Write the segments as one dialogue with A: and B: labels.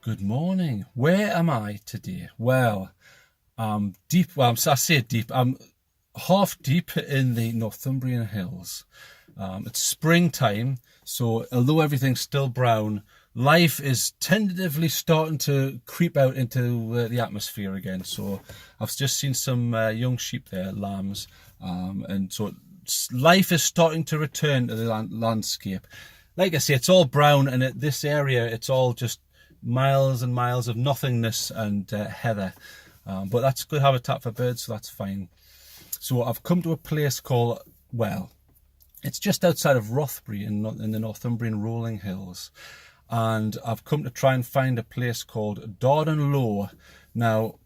A: Good morning. Where am I today? Well, I'm deep. Well, I say deep. I'm half deep in the Northumbrian hills. It's springtime, so although everything's still brown, life is tentatively starting to creep out into the atmosphere again. So I've just seen some young sheep there, lambs, and so life is starting to return to the landscape. Like I say, it's all brown, and at this area, it's all just miles and miles of nothingness and heather. But that's good habitat for birds, so that's fine. So I've come to a place called, well, it's just outside of Rothbury in the Northumbrian rolling hills. And I've come to try and find a place called Darden lough. Now,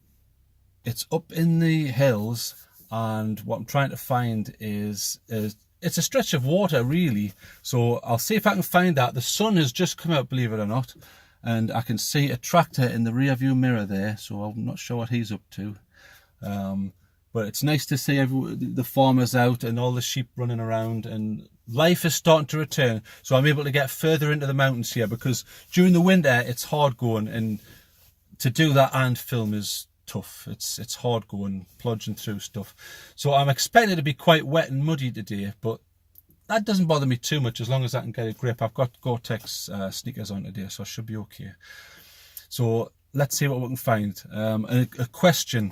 A: it's up in the hills, and what I'm trying to find is it's a stretch of water, really. So I'll see if I can find that. The sun has just come out, believe it or not. And I can see a tractor in the rear view mirror there, so I'm not sure what he's up to. But it's nice to see the farmers out and all the sheep running around, and life is starting to return. So I'm able to get further into the mountains here, because during the winter it's hard going, and to do that and film is tough. It's hard going, plodging through stuff. So I'm expecting it to be quite wet and muddy today, but that doesn't bother me too much as long as I can get a grip. I've got Gore-Tex sneakers on today, so I should be okay. So let's see what we can find. And a question: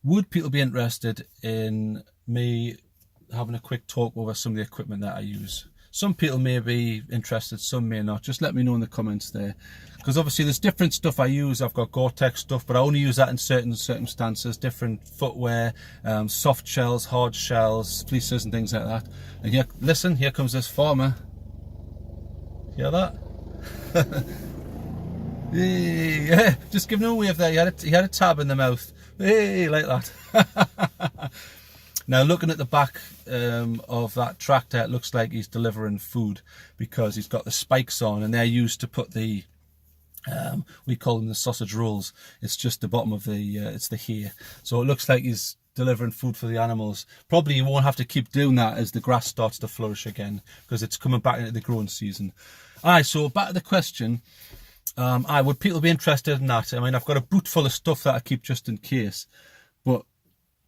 A: would people be interested in me having a quick talk over some of the equipment that I use? Some people may be interested, some may not. Just let me know in the comments there. Because obviously there's different stuff I use. I've got Gore-Tex stuff, but I only use that in certain circumstances. Different footwear, soft shells, hard shells, fleeces and things like that. And here, listen, here comes this farmer. Hear that? Hey, yeah, just giving him a wave there. He had a tab in the mouth. Hey, like that. Now, looking at the back of that tractor, it looks like he's delivering food, because he's got the spikes on, and they're used to put the, we call them the sausage rolls. It's just the bottom of the, it's the hay. So it looks like he's delivering food for the animals. Probably he won't have to keep doing that as the grass starts to flourish again, because it's coming back into the growing season. Alright, so back to the question. Would people be interested in that? I mean, I've got a boot full of stuff that I keep just in case, but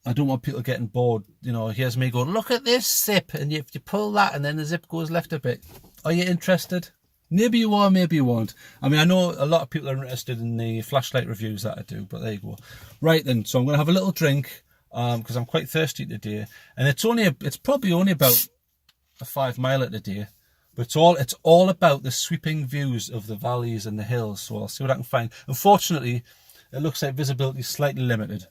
A: I don't want people getting bored. You know, here's me going, look at this zip, and if you pull that and then the zip goes left a bit. Are you interested? Maybe you are, maybe you won't. I mean, I know a lot of people are interested in the flashlight reviews that I do, but there you go. Right then, so I'm going to have a little drink, because I'm quite thirsty today, and it's probably only about a 5 miler today, but it's all about the sweeping views of the valleys and the hills. So I'll see what I can find. Unfortunately, it looks like visibility is slightly limited.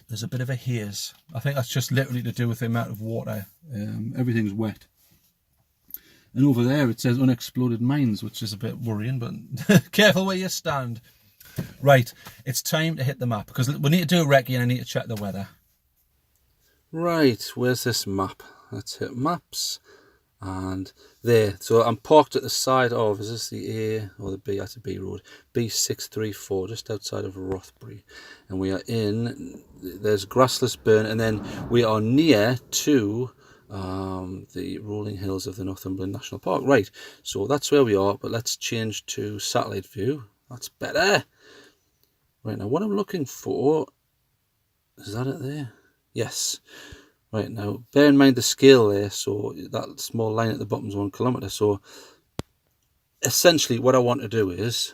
A: There's a bit of a haze. I think that's just literally to do with the amount of water. Everything's wet. And over there it says unexploded mines, which is a bit worrying, but careful where you stand. Right, it's time to hit the map, because we need to do a recce and I need to check the weather. Right, where's this map? Let's hit maps. And there, so I'm parked at the side of, is this the A or the B? That's a B road, B634, just outside of Rothbury, and we are in, there's grassless burn, and then we are near to the rolling hills of the Northumberland National Park. Right, so that's where we are, but let's change to satellite view. That's better. Right, now what I'm looking for, is that it there? Yes. Right, now bear in mind the scale there, so that small line at the bottom is 1 kilometre. So essentially what I want to do is,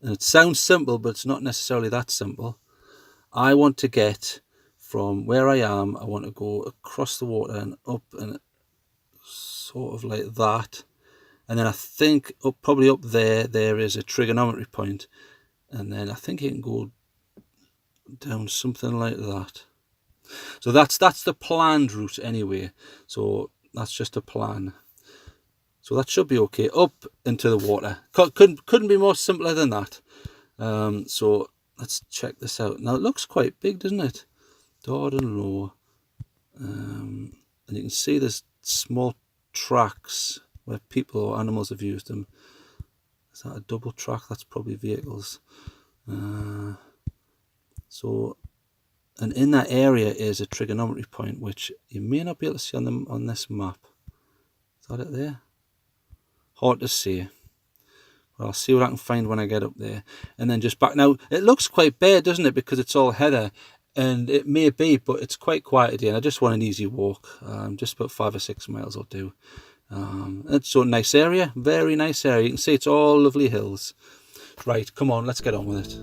A: and it sounds simple, but it's not necessarily that simple. I want to get from where I am, I want to go across the water and up, and sort of like that. And then I think probably up there is a trigonometry point. And then I think you can go down something like that. So that's the planned route anyway. So that's just a plan. So that should be okay. Up into the water. Couldn't be more simpler than that. So let's check this out. Now it looks quite big, doesn't it? Darden lough. And you can see there's small tracks where people or animals have used them. Is that a double track? That's probably vehicles. And in that area is a trigonometry point, which you may not be able to see on this map. Is that it there? hard to say. But I'll see what I can find when I get up there. And then just back. Now, it looks quite bare, doesn't it? Because it's all heather. And it may be, but it's quite quiet today. And I just want an easy walk. Just about 5 or 6 miles will do. It's a nice area. Very nice area. You can see it's all lovely hills. Right, come on, let's get on with it.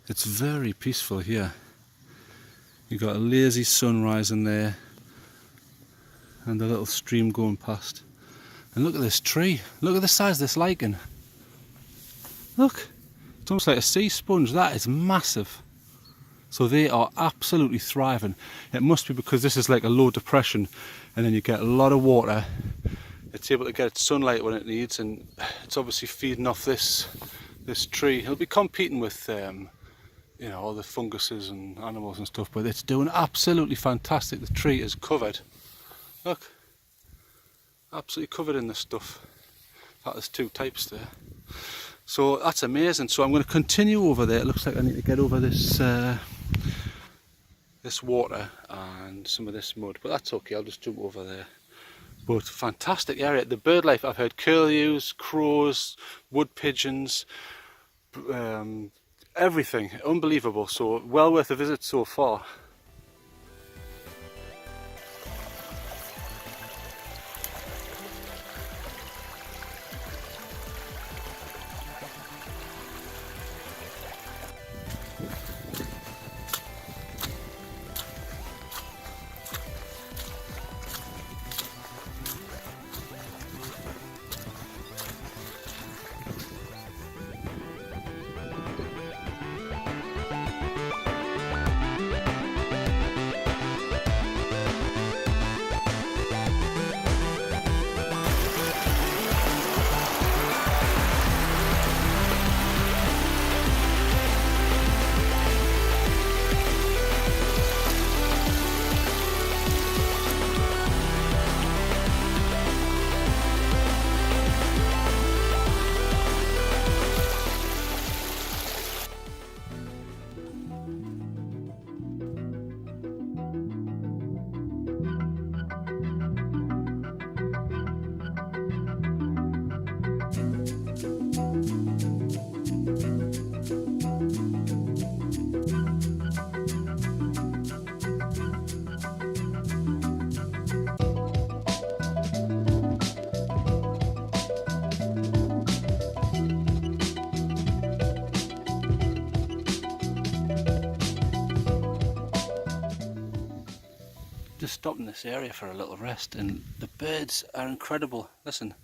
A: It's very peaceful here. You've got a lazy sun rising there and a little stream going past. And look at this tree. Look at the size of this lichen. Look, it's almost like a sea sponge. That is massive. So they are absolutely thriving. It must be because this is like a low depression and then you get a lot of water. It's able to get its sunlight when it needs, and it's obviously feeding off this tree. It'll be competing with you know, all the funguses and animals and stuff, but it's doing absolutely fantastic. The tree is covered. Look, absolutely covered in this stuff. In fact, there's 2 types there. So that's amazing. So I'm going to continue over there. It looks like I need to get over this this water and some of this mud, but that's okay. I'll just jump over there. But fantastic area. The bird life, I've heard curlews, crows, wood pigeons, everything. Unbelievable. So well worth a visit so far. Just stopped in this area for a little rest, and the birds are incredible. Listen.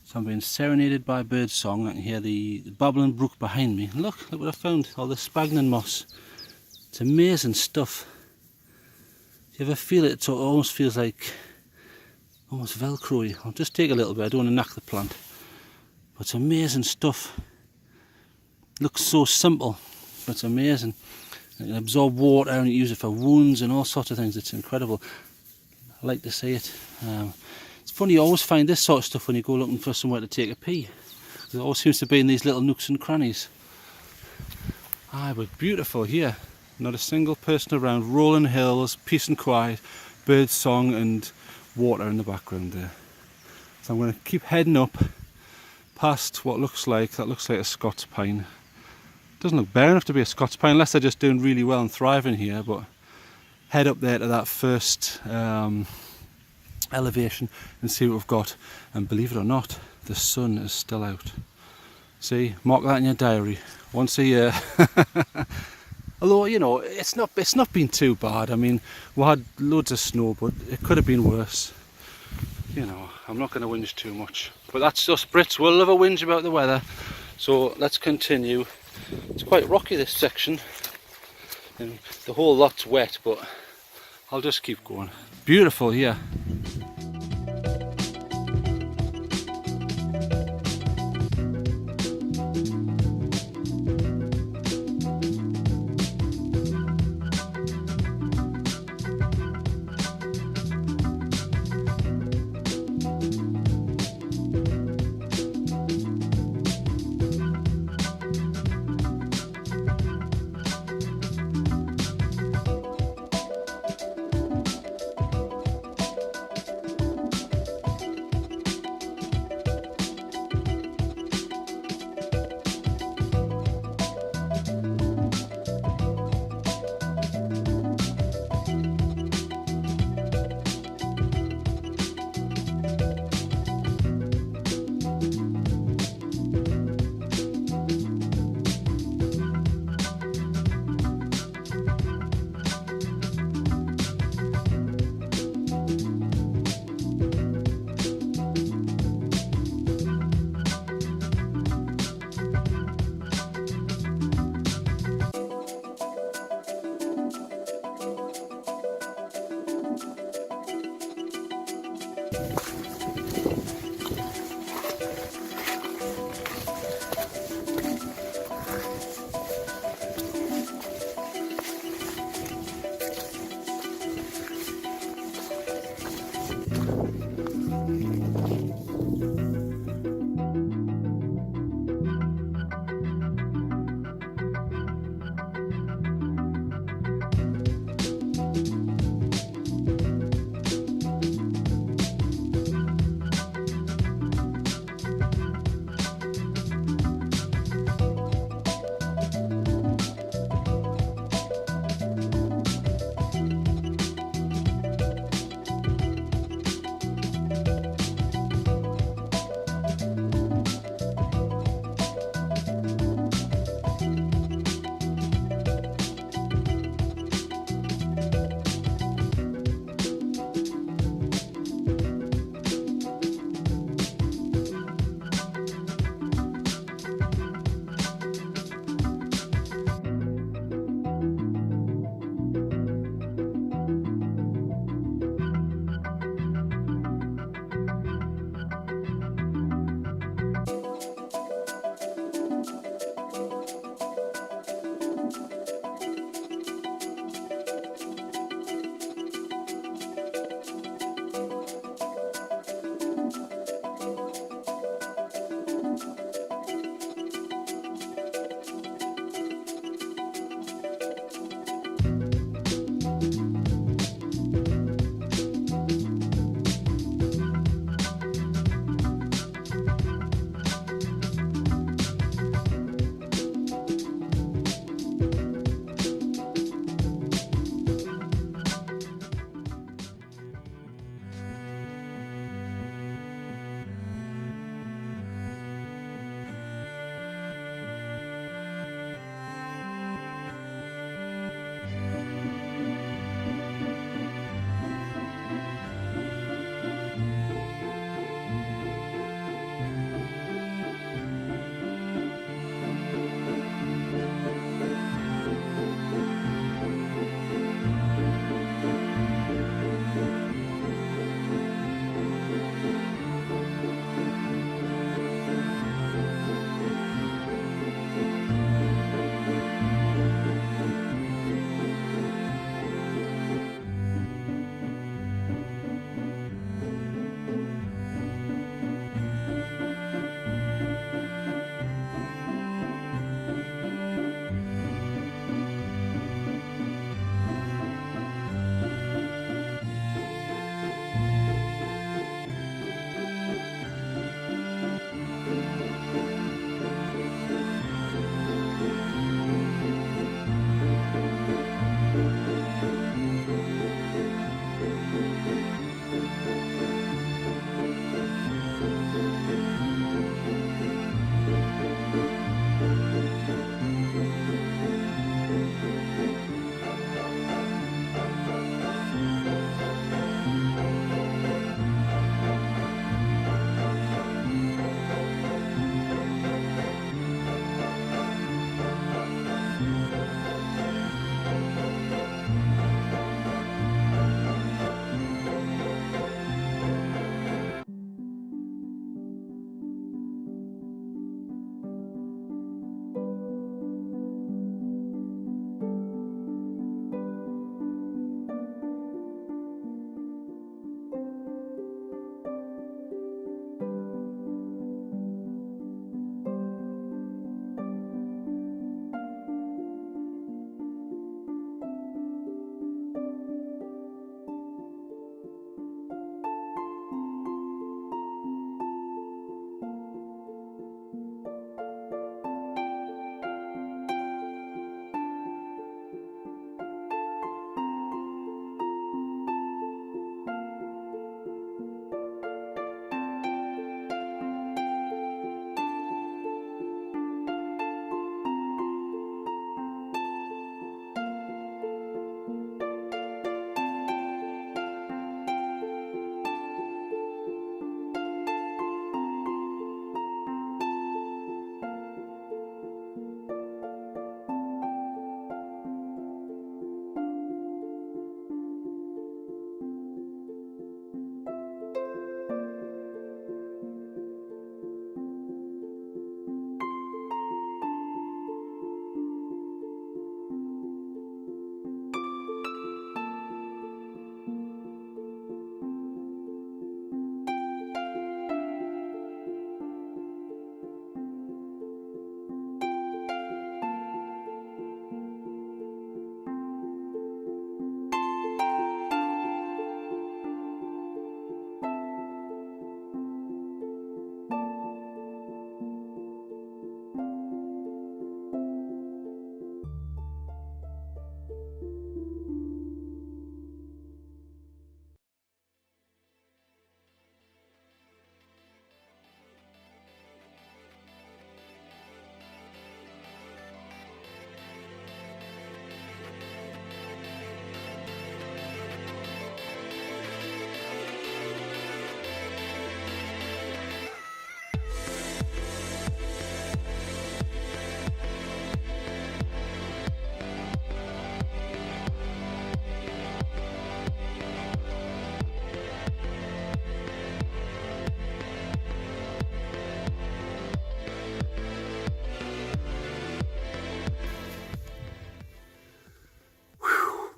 A: So I'm being serenaded by bird song. I can hear the babbling brook behind me. And look what I found, all the sphagnum moss. It's amazing stuff. you ever feel it? It almost feels like almost Velcro-y. I'll just take a little bit. I don't want to knock the plant. But it's amazing stuff. Looks so simple, but it's amazing. You can absorb water and you use it for wounds and all sorts of things. It's incredible. I like to see it. It's funny, you always find this sort of stuff when you go looking for somewhere to take a pee. It always seems to be in these little nooks and crannies. But beautiful here. Not a single person around. Rolling hills, peace and quiet, bird song and water in the background there. So I'm going to keep heading up past what looks like a Scots pine. Doesn't look bare enough to be a Scots pine unless they're just doing really well and thriving here, but head up there to that first elevation and see what we've got. And believe it or not, the sun is still out. See, mark that in your diary, once a year. Although, you know, it's not been too bad. I mean, we had loads of snow, but it could have been worse. You know, I'm not going to whinge too much. But that's us Brits, we'll love a whinge about the weather. So let's continue. It's quite rocky, this section. And the whole lot's wet, but I'll just keep going. Beautiful here.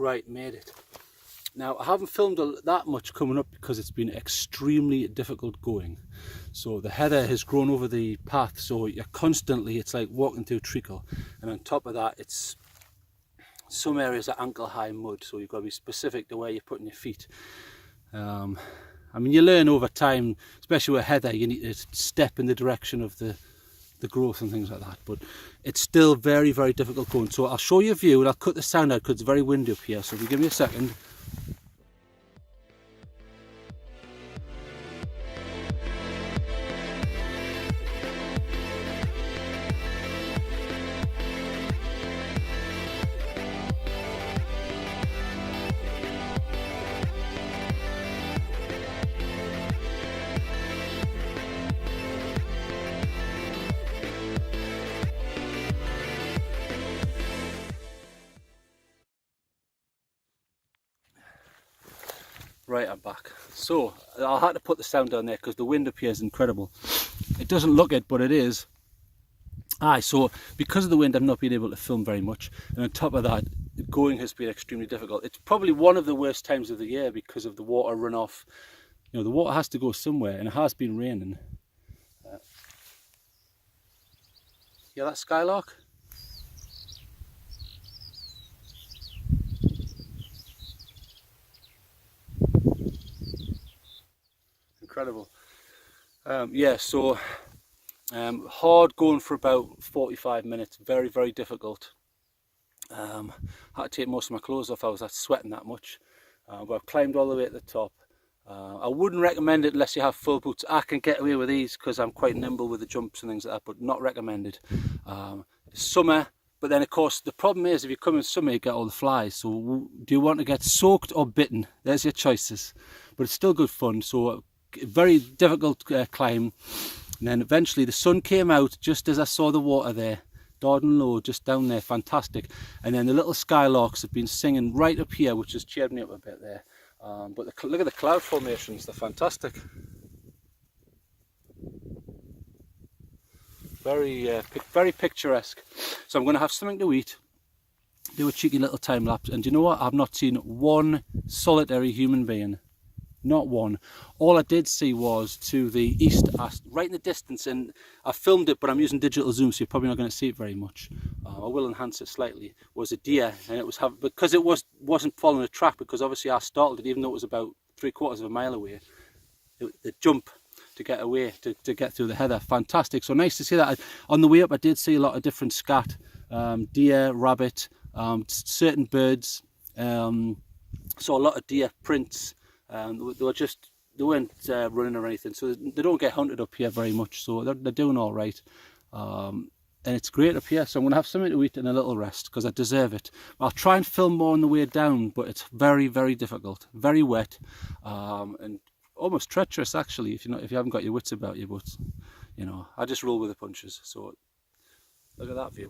A: Right, made it. Now, I haven't filmed that much coming up because it's been extremely difficult going. So the heather has grown over the path, so you're constantly, it's like walking through treacle. And on top of that, it's some areas are ankle high mud, so you've got to be specific to where you're putting your feet. I mean, you learn over time, especially with heather, you need to step in the direction of the growth and things like that, but it's still very, very difficult going. So I'll show you a view and I'll cut the sound out because it's very windy up here, so if you give me a second. Right, I'm back. So I had to put the sound down there because the wind up here is incredible. It doesn't look it, but it is. So because of the wind, I've not been able to film very much, and on top of that, going has been extremely difficult. It's probably one of the worst times of the year because of the water runoff. You know, the water has to go somewhere, and it has been raining. Yeah, that skylark. Incredible. Yeah, so hard going for about 45 minutes, very, very difficult. Had to take most of my clothes off, I was sweating that much, but I've climbed all the way at the top. I wouldn't recommend it unless you have full boots. I can get away with these because I'm quite nimble with the jumps and things like that, but not recommended. Summer, but then of course the problem is if you come in summer you get all the flies, so do you want to get soaked or bitten? There's your choices, but it's still good fun. So very difficult climb, and then eventually the sun came out just as I saw the water there. Darden Lorde just down there, fantastic. And then the little skylarks have been singing right up here, which has cheered me up a bit there. But look at the cloud formations, they're fantastic. Very, very picturesque. So I'm going to have something to eat, do a cheeky little time lapse, and you know what? I've not seen one solitary human being. Not one. All I did see was to the east, right in the distance, and I filmed it, but I'm using digital zoom, so you're probably not going to see it very much. I will enhance it slightly. Was a deer, and it was because it wasn't following a track, because obviously I startled it, even though it was about 3/4 of a mile away. The jump to get away, to get through the heather, fantastic. So nice to see that. On the way up, I did see a lot of different scat, deer, rabbit, certain birds. Saw a lot of deer prints. They weren't running or anything, so they don't get hunted up here very much, so they're doing all right. And it's great up here, so I'm going to have something to eat and a little rest because I deserve it. I'll try and film more on the way down, but it's very, very difficult, very wet, and almost treacherous actually if you haven't got your wits about you. But you know, I just roll with the punches. So look at that view.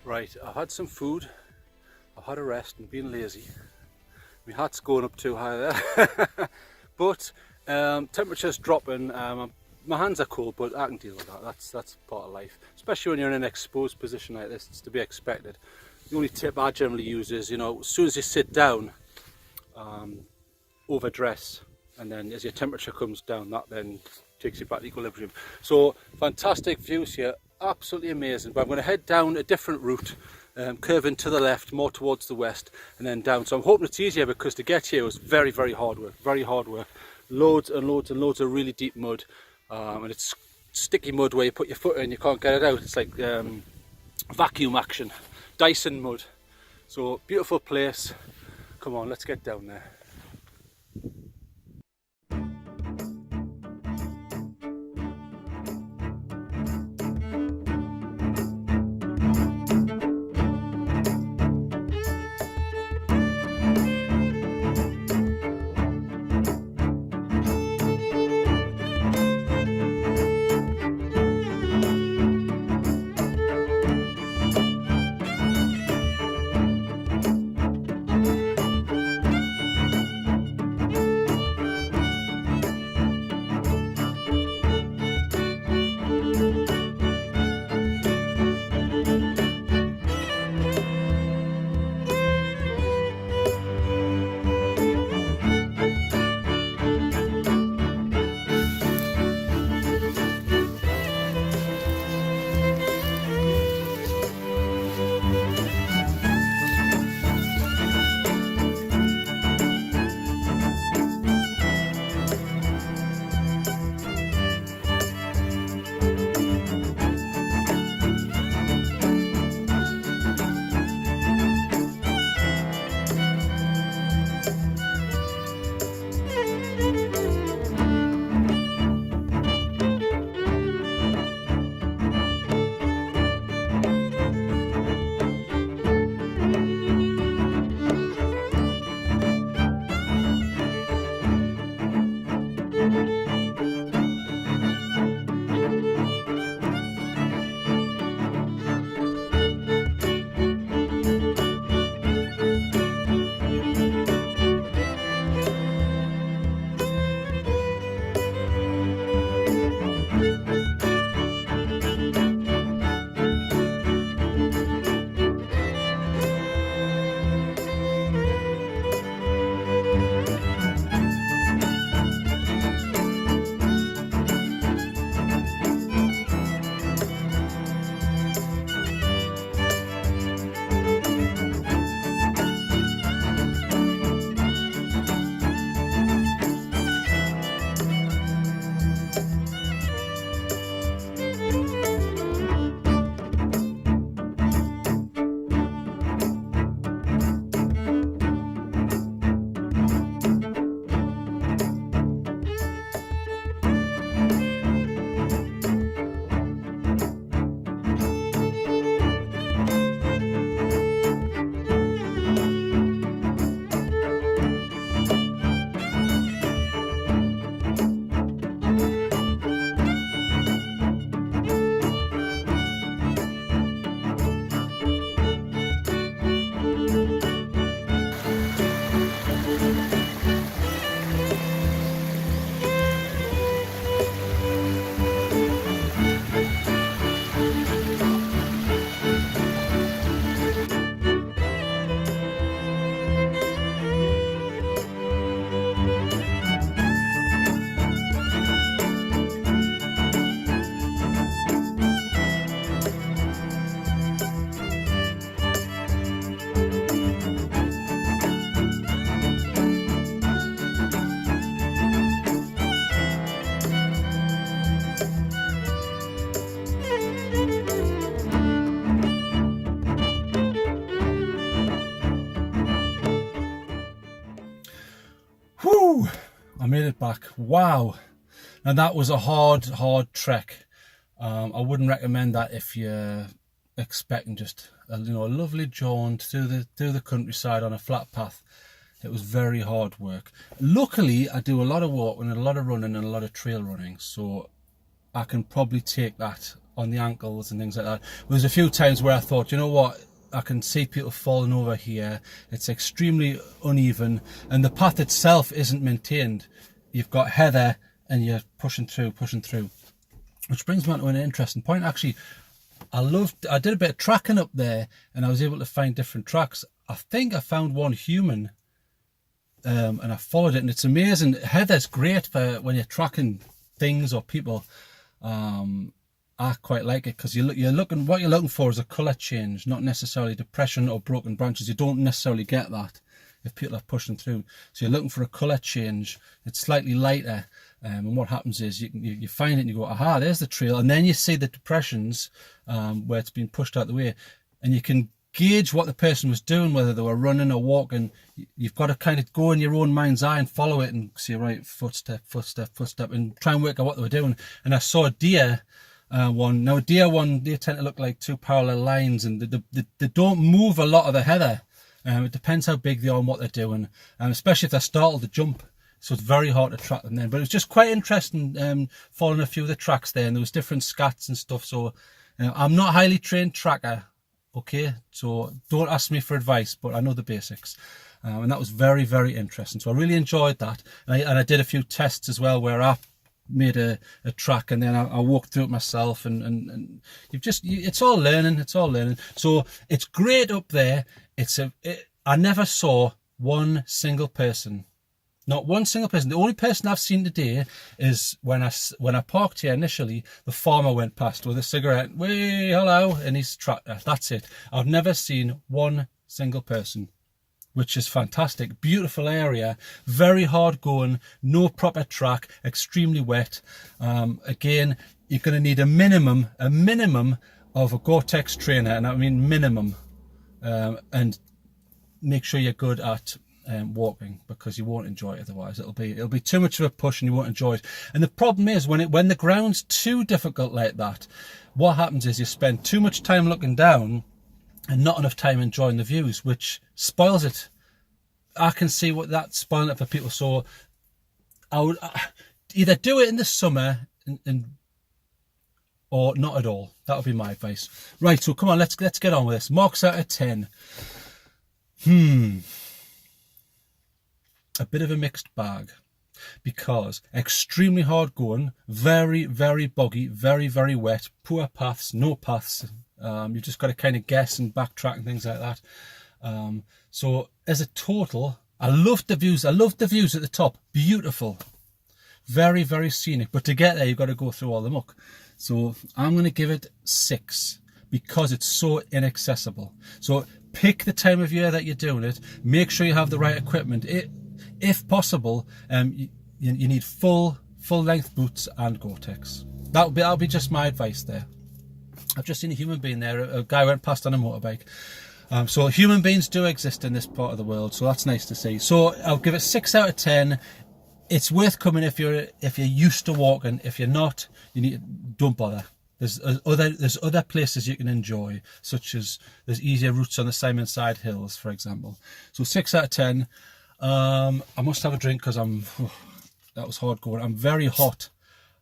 A: Right, I've had some food, I've had a rest and been lazy. My hat's going up too high there. But temperature's dropping. My hands are cold, but I can deal with that. That's part of life, especially when you're in an exposed position like this. It's to be expected. The only tip I generally use is, you know, as soon as you sit down, overdress, and then as your temperature comes down, that then takes you back to equilibrium. So fantastic views here, absolutely amazing. But I'm going to head down a different route, curving to the left, more towards the west, and then down. So I'm hoping it's easier, because to get here was very, very hard work. Very hard work. Loads and loads and loads of really deep mud, and it's sticky mud where you put your foot in, you can't get it out. It's like vacuum action, Dyson mud. So beautiful place. Come on, let's get down there. Whew! I made it back. Wow! And that was a hard trek. I wouldn't recommend that if you're expecting just a lovely jaunt through the countryside on a flat path. It was very hard work. Luckily, I do a lot of walking and a lot of running and a lot of trail running, so I can probably take that on the ankles and things like that. There's a few times where I thought, you know what, I can see people falling over here. It's extremely uneven, and the path itself isn't maintained. You've got heather and you're pushing through, which brings me on to an interesting point. Actually, I did a bit of tracking up there, and I was able to find different tracks. I think I found one human, and I followed it, and it's amazing. Heather's great for when you're tracking things or people. I quite like it because what you're looking for is a colour change, not necessarily depression or broken branches. You don't necessarily get that if people are pushing through. So you're looking for a colour change. It's slightly lighter, and what happens is you find it and you go, aha, there's the trail, and then you see the depressions where it's been pushed out the way, and you can gauge what the person was doing, whether they were running or walking. You've got to kind of go in your own mind's eye and follow it and see, right, footstep, and try and work out what they were doing. And I saw a deer. Now a deer they tend to look like two parallel lines, and they don't move a lot of the heather. It depends how big they are and what they're doing, especially if they're startled to jump. So it's very hard to track them then. But it was just quite interesting following a few of the tracks there, and there was different scats and stuff. So I'm not a highly trained tracker, okay? So don't ask me for advice, but I know the basics. And that was very, very interesting. So I really enjoyed that. And I did a few tests as well where I made a track, and then I walked through it myself, and it's all learning. So it's great up there. I never saw one single person, not one single person. The only person I've seen today is when I parked here initially, the farmer went past with a cigarette, way hello, and his tractor. That's it. I've never seen one single person, which is fantastic. Beautiful area, very hard going, no proper track, extremely wet. Again, you're going to need a minimum of a Gore-Tex trainer, and I mean minimum, and make sure you're good at walking, because you won't enjoy it otherwise. It'll be too much of a push and you won't enjoy it. And the problem is when the ground's too difficult like that, what happens is you spend too much time looking down and not enough time enjoying the views, which spoils it. I can see what that's spoiling it for people. So I would either do it in the summer or not at all. That would be my advice. Right, so come on, let's get on with this. Marks out of 10. A bit of a mixed bag, because extremely hard going, very, very boggy, very, very wet, poor paths, no paths. You've just got to kind of guess and backtrack and things like that. So as a total, I loved the views. I loved the views at the top. Beautiful. Very, very scenic. But to get there, you've got to go through all the muck. So I'm going to give it 6 because it's so inaccessible. So pick the time of year that you're doing it. Make sure you have the right equipment. If possible, you need full length boots and Gore-Tex. That'll be just my advice there. I've just seen a human being there. A guy went past on a motorbike. So human beings do exist in this part of the world, so that's nice to see. So I'll give it 6 out of 10. It's worth coming if you're used to walking. If you're not, don't bother. There's other places you can enjoy, such as there's easier routes on the Simonside Hills, for example. So 6 out of 10. I must have a drink because that was hard going. I'm very hot.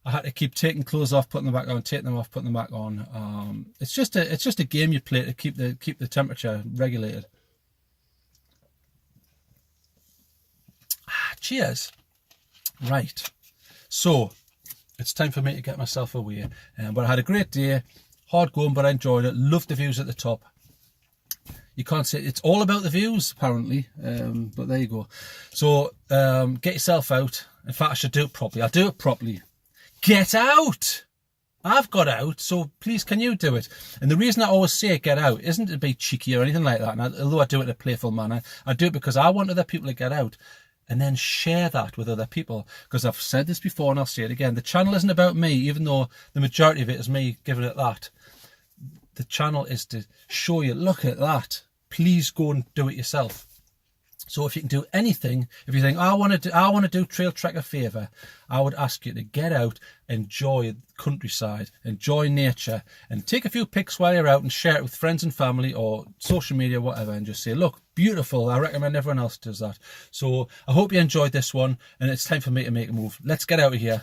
A: I had to keep taking clothes off, putting them back on, taking them off, putting them back on. It's just a game you play to keep the temperature regulated. Cheers. Right. So it's time for me to get myself away. But I had a great day, hard going, but I enjoyed it. Loved the views at the top. You can't say it's all about the views, apparently, but there you go. So get yourself out. In fact, I should do it properly. I'll do it properly. Get out! I've got out, so please can you do it? And the reason I always say get out isn't to be cheeky or anything like that. And although I do it in a playful manner, I do it because I want other people to get out and then share that with other people. Because I've said this before and I'll say it again. The channel isn't about me, even though the majority of it is me giving it that. The channel is to show you, look at that. Please go and do it yourself. So if you can do anything, if you think, I want to do TrailTrek a favour, I would ask you to get out, enjoy the countryside, enjoy nature, and take a few pics while you're out and share it with friends and family or social media, whatever, and just say, look, beautiful. I recommend everyone else does that. So I hope you enjoyed this one, and it's time for me to make a move. Let's get out of here.